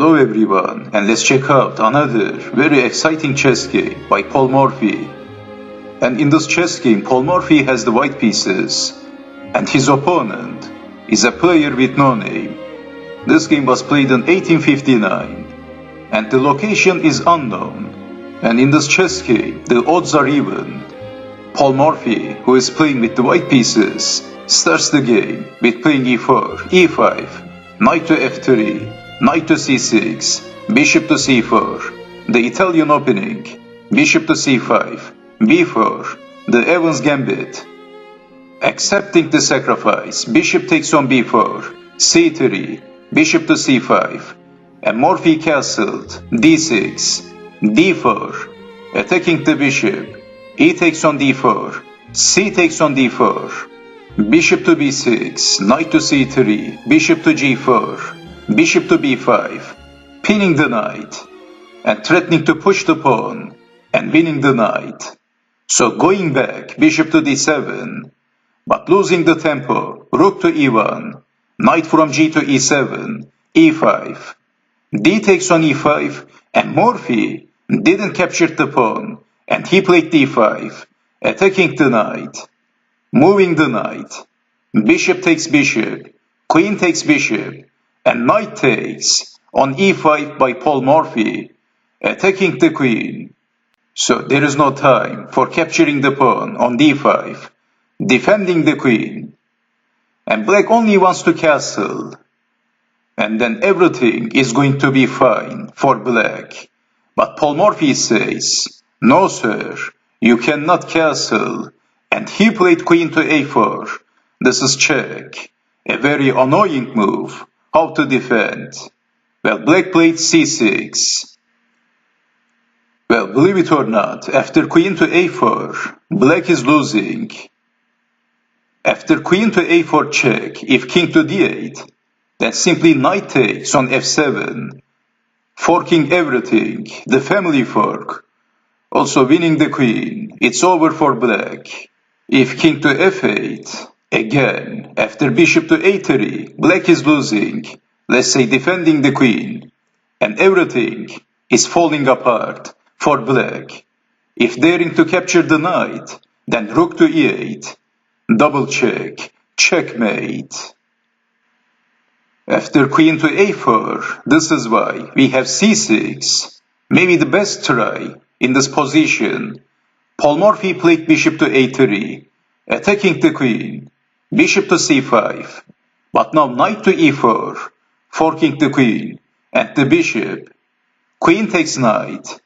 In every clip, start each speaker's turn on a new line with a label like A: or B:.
A: Hello everyone, and let's check out another very exciting chess game by Morphy. And in this chess game, Morphy has the white pieces, and his opponent is a player with no name. This game was played in 1859, and the location is unknown. And in this chess game, the odds are even. Morphy, who is playing with the white pieces, starts the game with playing e4, e5, knight to f3, knight to c6, bishop to c4, the Italian opening, bishop to c5, b4, the Evans Gambit. Accepting the sacrifice, bishop takes on b4, c3, bishop to c5, and Morphy castled, d6, d4, attacking the bishop, e takes on d4, c takes on d4, bishop to b6, knight to c3, bishop to g4, bishop to b5, pinning the knight, and threatening to push the pawn, and winning the knight. So going back, bishop to d7, but losing the tempo, rook to e1, knight from g to e7, e5, d takes on e5, and Morphy didn't capture the pawn, and he played d5, attacking the knight, moving the knight, bishop takes bishop, queen takes bishop, and knight takes on e5 by Morphy, attacking the queen. So there is no time for capturing the pawn on d5, defending the queen. And black only wants to castle. And then everything is going to be fine for black. But Morphy says, no sir, you cannot castle. And he played queen to a4. This is check. A very annoying move. How to defend? Well, black played c6. Well, believe it or not, after queen to a4, black is losing. After queen to a4 check, if king to d8, then simply knight takes on f7, forking everything, the family fork, also winning the queen. It's over for black. If king to f8, again, after bishop to a3, black is losing, let's say defending the queen, and everything is falling apart for black. If daring to capture the knight, then rook to e8, double check, checkmate. After queen to a4, this is why we have c6, maybe the best try in this position. Morphy played bishop to a3, attacking the queen, bishop to c5, but now knight to e4, forking the queen and the bishop, queen takes knight,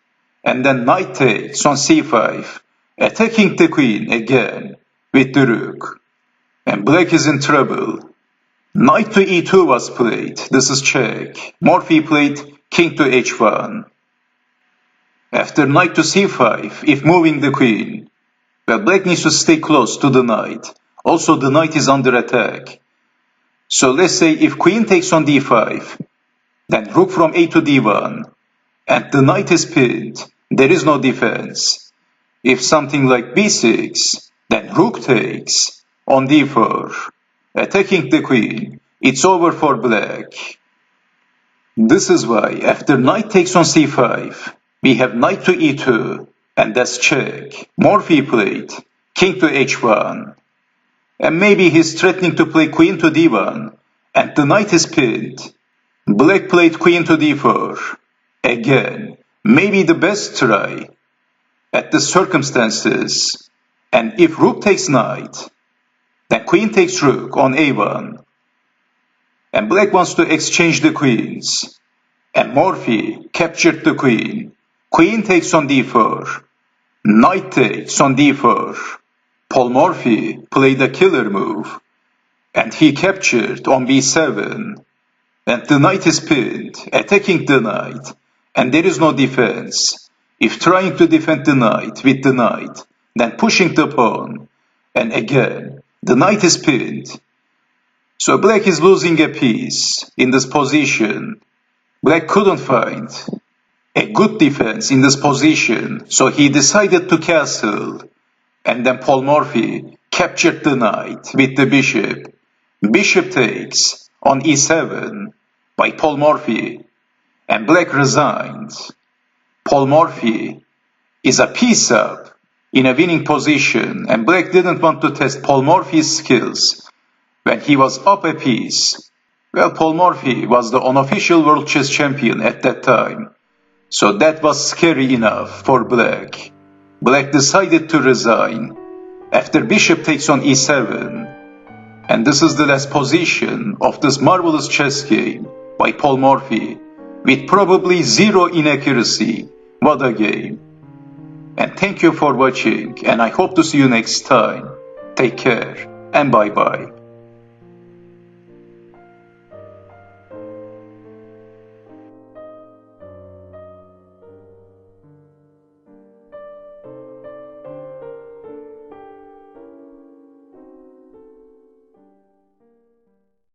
A: and then knight takes on c5, attacking the queen again with the rook, and black is in trouble. Knight to e2 was played, this is check. Morphy played king to h1. After knight to c5, if moving the queen, well, black needs to stay close to the knight. Also, the knight is under attack. So let's say if queen takes on d5, then rook from a to d1, and the knight is pinned, there is no defense. If something like b6, then rook takes on d4, attacking the queen. It's over for black. This is why after knight takes on c5, we have knight to e2, and that's check. Morphy played king to h1. And maybe he's threatening to play queen to d1, and the knight is pinned. Black played queen to d4. Again, maybe the best try at the circumstances. And if rook takes knight, then queen takes rook on a1. And black wants to exchange the queens. And Morphy captured the queen. Queen takes on d4. Knight takes on d4. Morphy played a killer move, and he captured on b7, and the knight is pinned, attacking the knight, and there is no defense. If trying to defend the knight with the knight, then pushing the pawn, and again, the knight is pinned. So black is losing a piece in this position. Black couldn't find a good defense in this position, so he decided to castle. And then Morphy captured the knight with the bishop. Bishop takes on e7 by Morphy. and Black resigned. Paul Morphy is a piece-up in a winning position, and Black didn't want to test Paul Morphy's skills when he was up a piece. Well, Paul Morphy was the unofficial world chess champion at that time, so that was scary enough for Black. Black decided to resign after bishop takes on e7, and this is the last position of this marvelous chess game by Paul Morphy, with probably zero inaccuracy. What a game. And thank you for watching, and I hope to see you next time. Take care, and bye bye.